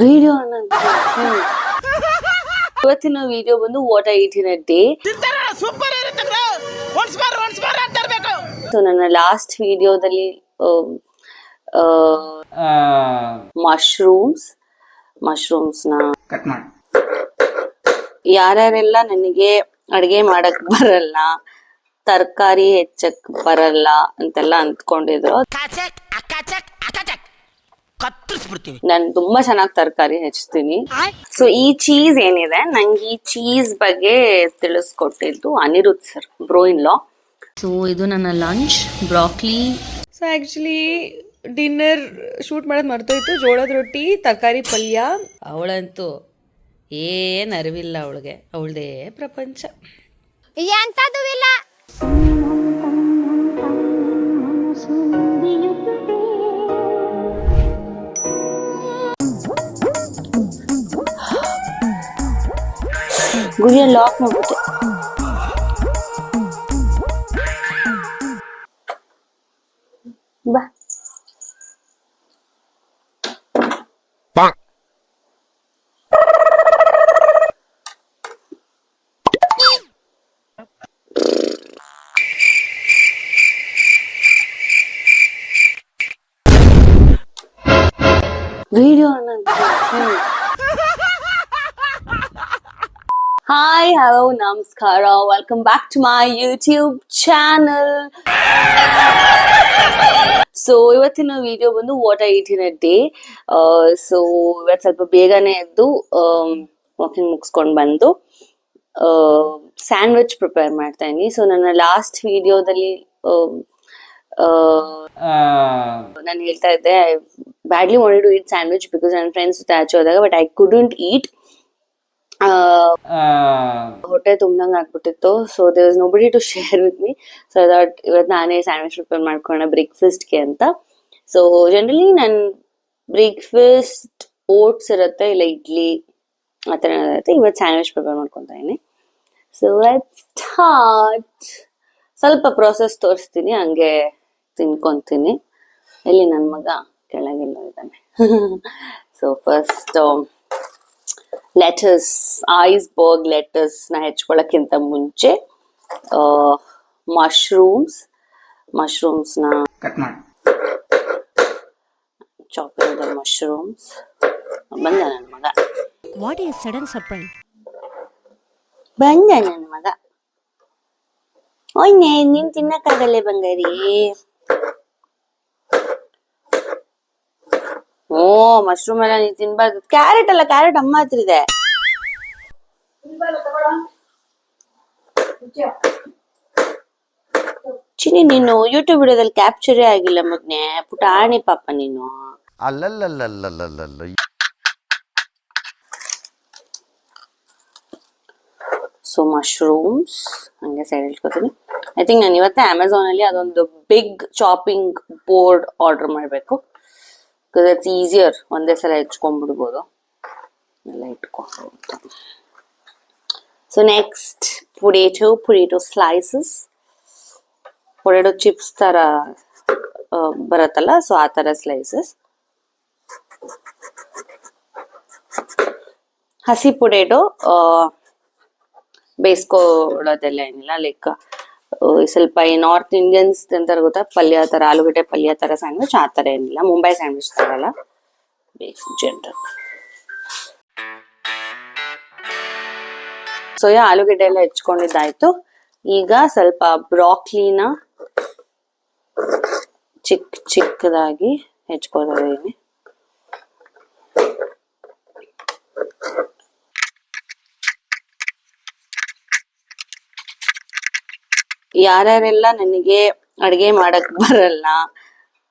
Video ಇವತ್ತಿನ video ಬಂದು what I eat in a day. So ನನ್ನ ಲಾಸ್ಟ್ ವಿಡಿಯೋದಲ್ಲಿ ಮಶ್ರೂಮ್ಸ್ನ ಕಟ್ ಮಾಡಿ ಯಾರ್ಯಾರೆಲ್ಲ ನನಗೆ ಅಡುಗೆ ಮಾಡಕ್ ಬರಲ್ಲ, ತರಕಾರಿ ಹೆಚ್ಚಕ್ ಬರಲ್ಲ ಅಂತೆಲ್ಲ ಅಂದ್ಕೊಂಡಿದ್ರು. ನಾನು ತುಂಬಾ ಚೆನ್ನಾಗಿ ತರಕಾರಿ ಹೆಚ್ಚುತ್ತೀನಿ. ಸೊ ಈ ಚೀಸ್ ಏನಿದೆ, ನಂಗೆ ಈ ಚೀಸ್ ಬಗ್ಗೆ ತಿಳಿಸ್ಕೊಟ್ಟಿದ್ದು ಅನಿರುದ್ಧ್ ಸರ್, ಬ್ರೋ ಇನ್ ಲಾ. ಸೊ ಇದು ನನ್ನ lunch, broccoli. So actually dinner shoot ಮಾಡೋದು ಮರ್ತೋಯ್ತು. ಜೋಳದ ರೊಟ್ಟಿ, ತರಕಾರಿ ಪಲ್ಯ. ಅವಳಂತೂ ಏನು ಅರಿವಿಲ್ಲ ಅವಳಿಗೆ, ಅವಳದೇ ಪ್ರಪಂಚ. ಎಂತದೂ ಇಲ್ಲ. ಗುಡಿಯ ಲಾಕ್ ಮಾಡ್ಬಿಟ್ಟೆ. ಬಾ ವಿಡಿಯೋ. ಹಾಯ್, ಹಲೋ, ನಮಸ್ಕಾರ, welcome back to my YouTube channel. So ಇವತ್ತಿನ ವಿಡಿಯೋ ಬಂದು what I eat in a day. So ಇವತ್ತು ಸ್ವಲ್ಪ ಬೇಗನೆ ಎದ್ದು ವಾಕಿಂಗ್ ಮುಗಿಸ್ಕೊಂಡು ಬಂದು ಸ್ಯಾಂಡ್ವಿಚ್ ಪ್ರಿಪೇರ್ ಮಾಡ್ತಾ ಇದೀನಿ. ಸೊ ನನ್ನ ಲಾಸ್ಟ್ ವಿಡಿಯೋದಲ್ಲಿ ನಾನು ಹೇಳ್ತಾ ಇದ್ದೆ, I badly wanted to eat sandwich because ನನ್ನ ಫ್ರೆಂಡ್ಸ್ ಜೊತೆ ಆಚೆ ಹೋದಾಗ, ಬಟ್ ಐ ಕುಡಂಟ್ ಈಟ್. ಹೊಟ್ಟೆ ತುಂಬ್ದಂಗೆ ಆಗ್ಬಿಟ್ಟಿತ್ತು. So there was nobody to share with me. So that ಇವತ್ತು ನಾನೇ ಸ್ಯಾಂಡ್ವಿಚ್ ಪ್ರಿಪೇರ್ ಮಾಡ್ಕೊಳ್ಳೋಣ ಬ್ರೇಕ್ಫಾಸ್ಟ್ಗೆ ಅಂತ. ಸೊ ಜನರಲಿ ನನ್ನ ಬ್ರೇಕ್ಫಾಸ್ಟ್ ಓಟ್ಸ್ ಇರುತ್ತೆ, ಇಲ್ಲ ಇಡ್ಲಿ ಆ ಥರ ಇರುತ್ತೆ. ಇವತ್ತು ಸ್ಯಾಂಡ್ವಿಚ್ ಪ್ರಿಪೇರ್ ಮಾಡ್ಕೊತಾ ಇದೀನಿ. So let's start. ಸ್ವಲ್ಪ ಪ್ರೋಸೆಸ್ ತೋರಿಸ್ತೀನಿ, ಹಂಗೆ ತಿನ್ಕೊಂತೀನಿ. ಎಲ್ಲಿ ನನ್ನ ಮಗ ಕೆಳಗೆಲ್ಲ ಇದ್ದಾನೆ. So first lettuce, iceberg lettuce ನ ಹೆಚ್ಕೊಳ್ಳೋಕ್ಕಿಂತ ಮುಂಚೆ ಮಶ್ರೂಮ್ಸ್ನ ಕಟ್ ಮಾಡಿ. Chopping the mushrooms. ಬಂದ ನನ್ನ ಮಗ, ವಾಟ್ ಈಸ್ ಸಡನ್ ಸರ್ಪ್ರೈಸ್? ಬಂದ ನನ್ನ ಮಗ. ಓಯ್ನೆ, ನೀನ್ ತಿನ್ನಕ್ಕಾಗಲ್ಲೇ ಬಂಗಾರಿ. ಓ, ಮಶ್ರೂಮ್ ಎಲ್ಲ ನೀನ್ ತಿನ್ಬಾರ್ದು. ಕ್ಯಾರೆಟ್ ಅಲ್ಲ, ಕ್ಯಾರೆಟ್ ಅಮ್ಮ ಹತ್ರ ಇದೆ. ಚಿನಿ, ನೀನು ಯೂಟ್ಯೂಬ್ ವಿಡಿಯೋದಲ್ಲಿ ಕ್ಯಾಪ್ಚರೇ ಆಗಿಲ್ಲ ಮಗ್ನೆ, ಪುಟಾಣಿ ಪಾಪ ನೀನು. ಸೊ ಮಶ್ರೂಮ್ಸ್ ಹಂಗೆ ಸೈಡ್ ಇಟ್ಕೋತೀನಿ. ಐ ಥಿಂಕ್ ನಾನು ಇವತ್ತೇ ಅಮೆಝಾನ್ ಅಲ್ಲಿ ಅದೊಂದು ಬಿಗ್ ಚಾಪಿಂಗ್ ಬೋರ್ಡ್ ಆರ್ಡರ್ ಮಾಡಬೇಕು. ಬಿಕಾಸ್ ಇಟ್ಸ್ ಈಸಿಯರ್, ಒಂದೇ ಸಲ ಹೆಚ್ಕೊಂಡ್ಬಿಡ್ಬೋದು ಎಲ್ಲ ಇಟ್ಕೊಂಡು. So next potato slices. Potato chips ತರ ಬರುತ್ತಲ್ಲ, ಸೊ ಆ ತರ ಸ್ಲೈಸಸ್. ಹಸಿ ಪೊಟೇಟೊ ಬೇಯಿಸ್ಕೊಳ್ಳೋದೆಲ್ಲ ಏನಿಲ್ಲ, ಲೈಕ್ ಸ್ವಲ್ಪ ಈ ನಾರ್ತ್ ಇಂಡಿಯನ್ಸ್ ಅಂತಾರೆ ಗೊತ್ತಾ, ಪಲ್ಯ ತರ, ಆಲೂಗಡ್ಡೆ ಪಲ್ಯ ತರ ಸ್ಯಾಂಡ್ವಿಚ್, ಆ ತರ ಏನಿಲ್ಲ. ಮುಂಬೈ ಸ್ಯಾಂಡ್ವಿಚ್ ತರಲ್ಲ, ಜನರಲ್. ಸೋಯಾ ಆಲೂಗಡ್ಡೆ ಎಲ್ಲ ಹೆಚ್ಕೊಂಡಿದ್ದಾಯ್ತು. ಈಗ ಸ್ವಲ್ಪ ಬ್ರಾಕ್ಲಿನ ಚಿಕ್ಕದಾಗಿ ಹೆಚ್ಕೊತಾ ಇದೀನಿ. ಯಾರ್ಯಾರೆಲ್ಲ ನನಗೆ ಅಡುಗೆ ಮಾಡಕ್ ಬರಲ್ಲ,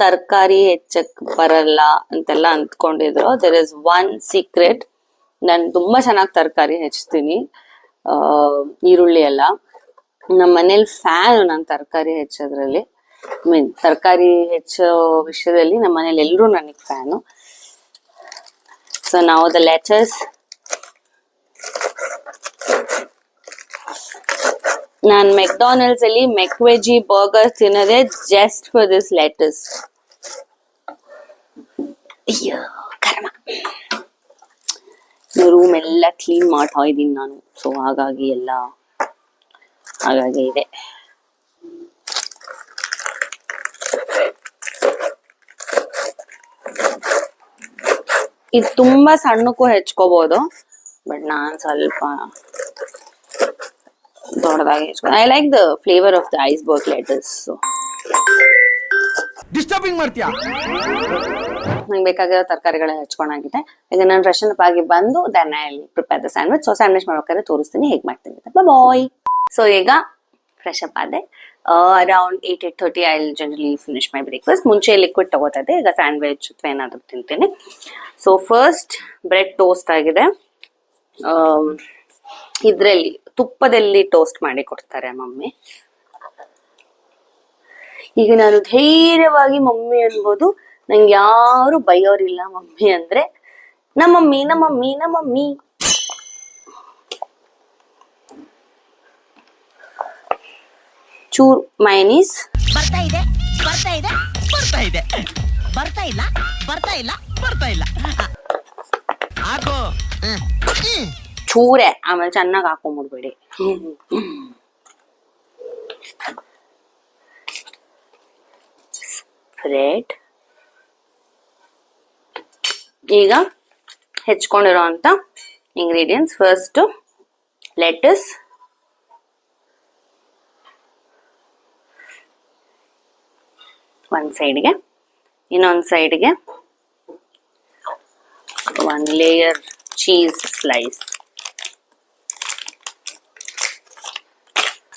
ತರಕಾರಿ ಹೆಚ್ಚಕ್ ಬರಲ್ಲ ಅಂತೆಲ್ಲ ಅಂದ್ಕೊಂಡಿದ್ರು, ದೇರ್ ಇಸ್ ಒನ್ ಸೀಕ್ರೆಟ್. ನಾನು ತುಂಬಾ ಚೆನ್ನಾಗಿ ತರಕಾರಿ ಹೆಚ್ಚುತ್ತೀನಿ, ಈರುಳ್ಳಿ ಎಲ್ಲ. ನಮ್ಮ ಮನೇಲಿ ಫ್ಯಾನ್ ನಾನು ತರಕಾರಿ ಹೆಚ್ಚೋದ್ರಲ್ಲಿ, ಮೀನ್ ತರಕಾರಿ ಹೆಚ್ಚೋ ವಿಷಯದಲ್ಲಿ ನಮ್ಮ ಮನೇಲಿ ಎಲ್ಲರೂ ನನಗೆ ಫ್ಯಾನು. ಸೊ ನಾವು ದ ಲೆಟಸ್ ನಾನು ಮೆಕ್ಡಾನಲ್ಡ್ಸ್ ಅಲ್ಲಿ ಮೆಕ್ವೆಜಿ ಬರ್ಗರ್ ತಿನ್ನೋದೇ ಜಸ್ಟ್ ಫಾರ್ ದಿಸ್ ಲೆಟಸ್. ಅಯ್ಯೋ ಕರ್ಮ. ರೂಮ್ ಎಲ್ಲ ಕ್ಲೀನ್ ಮಾಡ್ತಾ ಇದ್ದೀನಿ ನಾನು, ಸೊ ಹಾಗಾಗಿ ಇದೆ. ಇದು ತುಂಬಾ ಸಣ್ಣಕ್ಕೂ ಹೆಚ್ಕೋಬಹುದು, ಬಟ್ ನಾನ್ ಸ್ವಲ್ಪ ದೊಡ್ಡದಾಗಿ ಹೆಚ್ಕೊ. I like the flavour of the iceberg lettuce. Disturbing ಮಾಡ್ತೀಯಾ? ನಂಗೆ ಬೇಕಾಗಿರೋ ತರಕಾರಿಗಳ ಹೆಚ್ಕೊಂಡಾಗಿದೆ. ಈಗ ನಾನು ಫ್ರೆಶನ್ ಅಪ್ ಆಗಿ ಬಂದು then I prepare the sandwich. So sandwich ಮಾಡ್ಬೇಕಾದ್ರೆ ತೋರಿಸ್ತೀನಿ ಹೇಗೆ ಮಾಡ್ತೀನಿ ಅಂತ. ಬಾಯ್. ಸೊ ಈಗ ಫ್ರೆಶ್ ಅಪ್ ಆದೆ. Around 8:30 I generally finish my breakfast. ಮುಂಚೆ ಲಿಕ್ವಿಡ್ ತಗೋತಾ ಇದ್ದೆ, ಈಗ ಸ್ಯಾಂಡ್ವಿಚ್ ಅಥವಾ ಏನಾದರೂ ತಿಂತೀನಿ. ಸೊ ಫಸ್ಟ್ ಬ್ರೆಡ್ ಟೋಸ್ಟ್ ಆಗಿದೆ. ಇದರಲ್ಲಿ ತುಪ್ಪದಲ್ಲಿ ಟೋಸ್ಟ್ ಮಾಡಿ ಕೊಡ್ತಾರೆ ಮಮ್ಮಿ. ಈಗ ನಾನು ಧೈರ್ಯವಾಗಿ ಮಮ್ಮಿ ಅನ್ಬೋದು, ನಂಗೆ ಯಾರು ಬೈಯೋರಿಲ್ಲ. ಮಮ್ಮಿ ಅಂದ್ರೆ ನಮ್ಮಮ್ಮಿ. ಚೂರ್ ಮೈನೀಸ್. ಚೂರೆ, ಆಮೇಲೆ ಚೆನ್ನಾಗಿ ಹಾಕೊಂಡ್ಬಿಡ್ಬೇಡಿ. ಬ್ರೆಡ್. ಈಗ ಹೆಚ್ಕೊಂಡಿರೋಂಥ ಇಂಗ್ರೀಡಿಯೆಂಟ್ಸ್. ಫಸ್ಟ್ ಲೆಟಸ್, ಒಂದು ಸೈಡ್ಗೆ, ಇನ್ನೊಂದು ಸೈಡ್ಗೆ 1 ಲೇಯರ್ ಚೀಸ್ ಸ್ಲೈಸ್.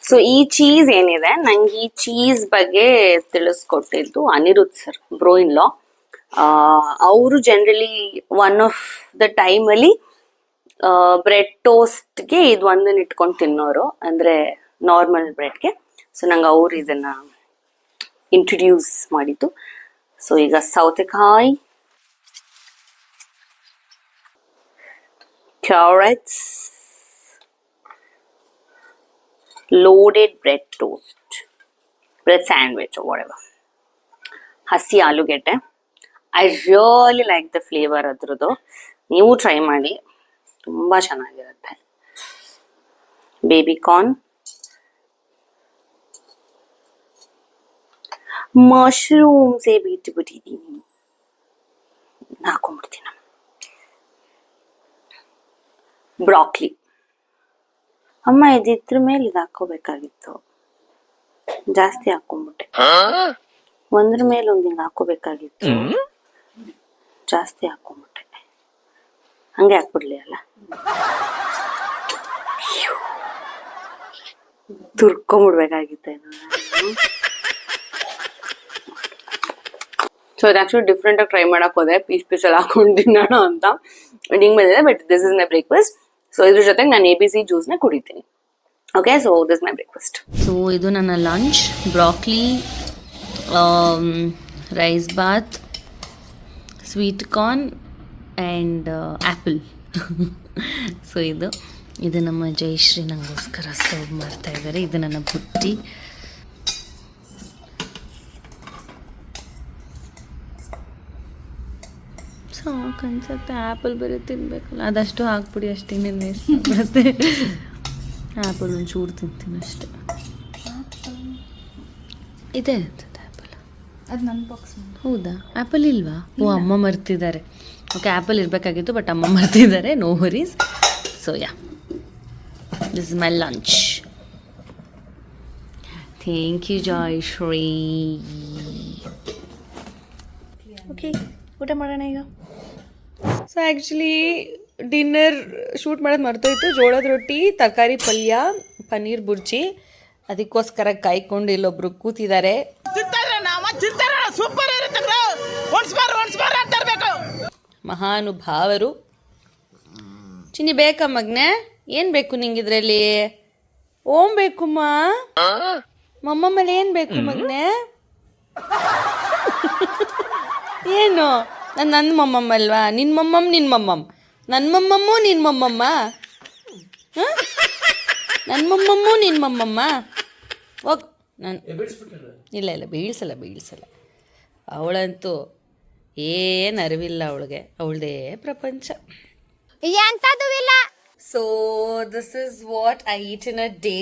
ಸೊ ಈ ಚೀಸ್ ಏನಿದೆ, ನಂಗೆ ಈ ಚೀಸ್ ಬಗ್ಗೆ ತಿಳಿಸ್ಕೊಟ್ಟಿದ್ದು ಅನಿರುದ್ಧ್ ಸರ್, ಬ್ರೋ ಇನ್ ಲಾ. ಅವರು generally one of the time ಅಲ್ಲಿ ಬ್ರೆಡ್ ಟೋಸ್ಟ್ಗೆ ಇದು ಒಂದನ್ನ ಇಟ್ಕೊಂಡು ತಿನ್ನೋರು, ಅಂದ್ರೆ ನಾರ್ಮಲ್ ಬ್ರೆಡ್ಗೆ. ಸೊ ನಂಗೆ ಅವ್ರು ಇದನ್ನ ಇಂಟ್ರೊಡ್ಯೂಸ್ ಮಾಡಿದ್ದು. ಸೊ ಈಗ ಸೌತೆಕಾಯಿ, carrots, loaded bread toast, bread sandwich or whatever. ಹಸಿ ಆಲೂಗೆಡ್ಡೆ. I really like the flavour ಅದ್ರದ್ದು. ನೀವು ಟ್ರೈ ಮಾಡಿ, ತುಂಬಾ ಚೆನ್ನಾಗಿರುತ್ತೆ. ಬೇಬಿ ಕಾರ್ನ್, ಮಶ್ರೂಮ್ಸ್ ಬಿಟ್ಟಿದ್ದೀನಿ, ಹಾಕೊಂಡ್ಬಿಡ್ತೀನಿ. ಬ್ರಾಕ್ಲಿ. ಅಮ್ಮ ಇದ್ರ ಮೇಲೆ ಇದು ಹಾಕೋಬೇಕಾಗಿತ್ತು, ಜಾಸ್ತಿ ಹಾಕೊಂಡ್ಬಿಟ್ಟೆ. ಒಂದ್ರ ಮೇಲೆ ಒಂದ್ ಹಿಂಗ ಹಾಕೋಬೇಕಾಗಿತ್ತು, ಜಾಸ್ತಿ ಹಾಕೊಂಡ್ಬಿಟ್ಟೆ. ಹಂಗೆ ಹಾಕ್ಬಿಡ್ಲಿ ಅಲ್ಲ, ತುರ್ಕೊಂಡ್ಬಿಡ್ಬೇಕಾಗಿತ್ತೇನೋ. ಸೊ ಇದು ಆಕ್ಚುಲಿ ಡಿಫ್ರೆಂಟ್ ಆಗಿ ಟ್ರೈ ಮಾಡಕ್ ಹೋದೆ, ಪೀಸ್ ಎಲ್ಲ ಹಾಕೊಂಡು ತಿನ್ನೋಣ ಅಂತ ಹಿಂಗ್ ಬಂದಿದೆ. But this is my breakfast. So ಇದ್ರ ಜೊತೆಗೆ ನಾನು ABC ಜ್ಯೂಸ್ನ ಕುಡಿತೀನಿ. Okay, so this my breakfast. So ಇದು ನನ್ನ lunch. Broccoli, rice bath, sweet corn and apple. So ಇದು ನಮ್ಮ ಜಯಶ್ರೀ ನನಗೋಸ್ಕರ ಸರ್ವ್ ಮಾಡ್ತಾ ಇದ್ದಾರೆ. ಇದು ನನ್ನ ಬುಟ್ಟಿ. ಸಾಕನ್ಸುತ್ತೆ, ಆ್ಯಪಲ್ ಬೇರೆ ತಿನ್ಬೇಕಲ್ಲ, ಅದಷ್ಟು ಹಾಕ್ಬಿಡಿ ಅಷ್ಟೇ. ಮತ್ತೆ ಆ್ಯಪಲ್ ಒಂದು ಚೂರು ತಿಂತೀನಿ ಅಷ್ಟೆ. ಇದೆ ಆ್ಯಪಲ್, ಅದು ನನ್ನ ಬಾಕ್ಸ್. ಹೌದಾ? ಆ್ಯಪಲ್ ಇಲ್ವಾ? ಓ, ಅಮ್ಮ ಮರ್ತಿದ್ದಾರೆ. ಓಕೆ, ಆ್ಯಪಲ್ ಇರಬೇಕಾಗಿತ್ತು, ಬಟ್ ಅಮ್ಮ ಮರ್ತಿದ್ದಾರೆ. No worries. So yeah, this is my lunch. Thank you Jayashree. Okay, ಊಟ ಮಾಡೋಣ ಈಗ. ಸೊ ಆ್ಯಕ್ಚುಲಿ ಡಿನ್ನರ್ ಶೂಟ್ ಮಾಡೋದು ಮರ್ತೋಯ್ತು. ಜೋಳದ ರೊಟ್ಟಿ, ತರಕಾರಿ ಪಲ್ಯ, ಪನ್ನೀರ್ ಬುರ್ಜಿ. ಅದಕ್ಕೋಸ್ಕರ ಕಾಯ್ಕೊಂಡು ಇಲ್ಲೊಬ್ರು ಕೂತಿದ್ದಾರೆ. ಮಹಾನುಭಾವರು. ಚಿನ್ನಿ ಬೇಕಾ ಮಗ್ನೆ? ಏನು ಬೇಕು ನಿಂಗಿದ್ರಲ್ಲಿ? ಓಂ ಬೇಕುಮ್ಮ. ಮಮ್ಮಮ್ಮಲ್ಲಿ ಏನು ಬೇಕು ಮಗ್ನೆ? ಏನು? ನನ್ನ ಮಮ್ಮಮ್ಮ ಅಲ್ವಾ? ನಿನ್ನ ಮಮ್ಮಮ್ಮ, ನನ್ನ ಮಮ್ಮಮ್ಮ, ನಿನ್ನ ಮಮ್ಮಮ್ಮ. ನನ್ನ ಮಮ್ಮಮ್ಮು ನಿನ್ನ ಮಮ್ಮಮ್ಮ ಹೋಗ್ ನಾನು ಇಲ್ಲ ಬೀಳ್ಸಲ್ಲ ಅವಳಂತೂ ಏನು ಅರಿವಿಲ್ಲ ಅವಳಿಗೆ, ಅವಳದೇ ಪ್ರಪಂಚ. ಎಂತದು ಇಲ್ಲ. So this is what I eat in a day.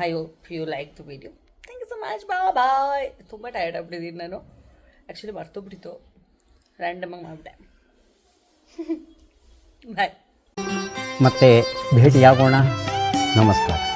I hope you like the video. Thank you so much. Bye. ತುಂಬ ಟಯರ್ಡ್ ಆಗ್ಬಿಟ್ಟಿದ್ದೀನಿ ನಾನು. ಆ್ಯಕ್ಚುಲಿ ಮರ್ತೋಗ್ಬಿಟ್ಟಿತ್ತು, ರ್ಯಾಂಡಮಾಗಿ ಮಾಡಿಬಿಟ್ಟೆ. ಬಾಯ್. ಮತ್ತೆ ಭೇಟಿಯಾಗೋಣ. ನಮಸ್ಕಾರ.